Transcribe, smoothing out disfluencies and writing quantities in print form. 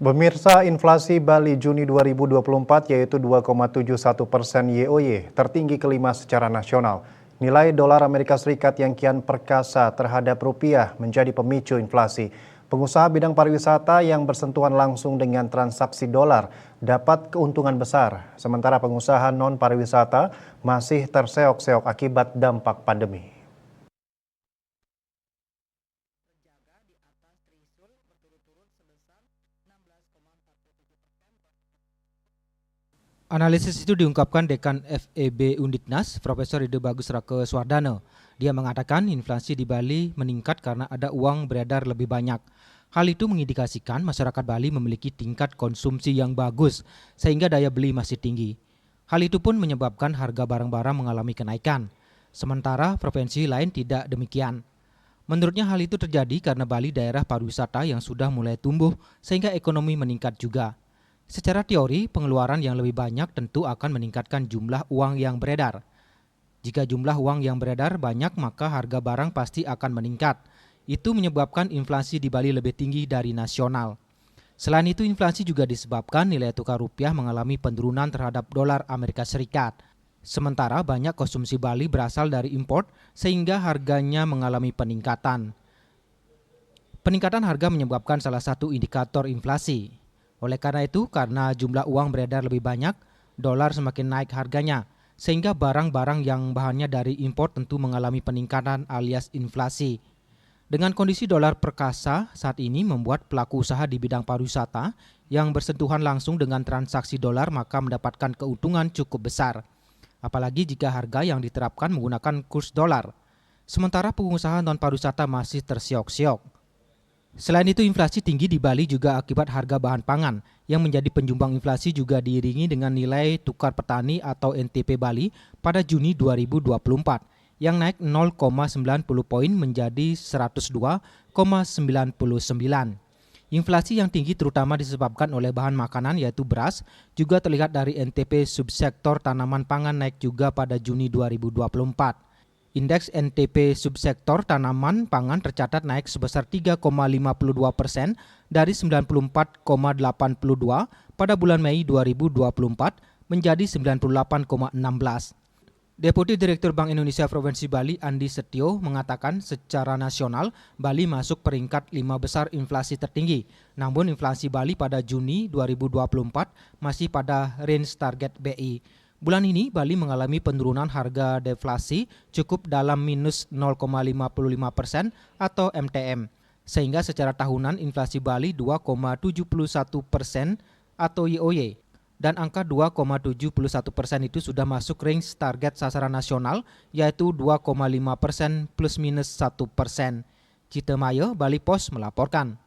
Pemirsa, inflasi Bali Juni 2024 yaitu 2,71% YoY, tertinggi kelima secara nasional. Nilai dolar Amerika Serikat yang kian perkasa terhadap rupiah menjadi pemicu inflasi. Pengusaha bidang pariwisata yang bersentuhan langsung dengan transaksi dolar dapat keuntungan besar, sementara pengusaha non-pariwisata masih terseok-seok akibat dampak pandemi. Analisis itu diungkapkan Dekan FEB Undiknas, Profesor Ide Bagus Rake Suardana. Dia mengatakan inflasi di Bali meningkat karena ada uang beredar lebih banyak. Hal itu mengindikasikan masyarakat Bali memiliki tingkat konsumsi yang bagus, sehingga daya beli masih tinggi. Hal itu pun menyebabkan harga barang-barang mengalami kenaikan. Sementara provinsi lain tidak demikian. Menurutnya hal itu terjadi karena Bali daerah pariwisata yang sudah mulai tumbuh, sehingga ekonomi meningkat juga. Secara teori, pengeluaran yang lebih banyak tentu akan meningkatkan jumlah uang yang beredar. Jika jumlah uang yang beredar banyak, maka harga barang pasti akan meningkat. Itu menyebabkan inflasi di Bali lebih tinggi dari nasional. Selain itu, inflasi juga disebabkan nilai tukar rupiah mengalami penurunan terhadap dolar Amerika Serikat. Sementara banyak konsumsi Bali berasal dari impor, sehingga harganya mengalami peningkatan. Peningkatan harga menyebabkan salah satu indikator inflasi. Oleh karena itu, karena jumlah uang beredar lebih banyak, dolar semakin naik harganya, sehingga barang-barang yang bahannya dari impor tentu mengalami peningkatan alias inflasi. Dengan kondisi dolar perkasa saat ini membuat pelaku usaha di bidang pariwisata yang bersentuhan langsung dengan transaksi dolar maka mendapatkan keuntungan cukup besar. Apalagi jika harga yang diterapkan menggunakan kurs dolar. Sementara pengusaha non-pariwisata masih tersiok-siok. Selain itu, inflasi tinggi di Bali juga akibat harga bahan pangan yang menjadi penyumbang inflasi juga diiringi dengan nilai tukar petani atau NTP Bali pada Juni 2024 yang naik 0,90 poin menjadi 102,99. Inflasi yang tinggi terutama disebabkan oleh bahan makanan yaitu beras, juga terlihat dari NTP subsektor tanaman pangan naik juga pada Juni 2024. Indeks NTP subsektor tanaman pangan tercatat naik sebesar 3,52% dari 94,82 pada bulan Mei 2024 menjadi 98,16. Deputi Direktur Bank Indonesia Provinsi Bali Andi Setio mengatakan secara nasional Bali masuk peringkat 5 besar inflasi tertinggi. Namun inflasi Bali pada Juni 2024 masih pada range target BI. Bulan ini Bali mengalami penurunan harga deflasi cukup dalam minus 0,55% atau MTM. Sehingga secara tahunan inflasi Bali 2,71% atau YoY. Dan angka 2,71% itu sudah masuk range target sasaran nasional yaitu 2,5% plus minus 1%. Citemayo, Bali Pos melaporkan.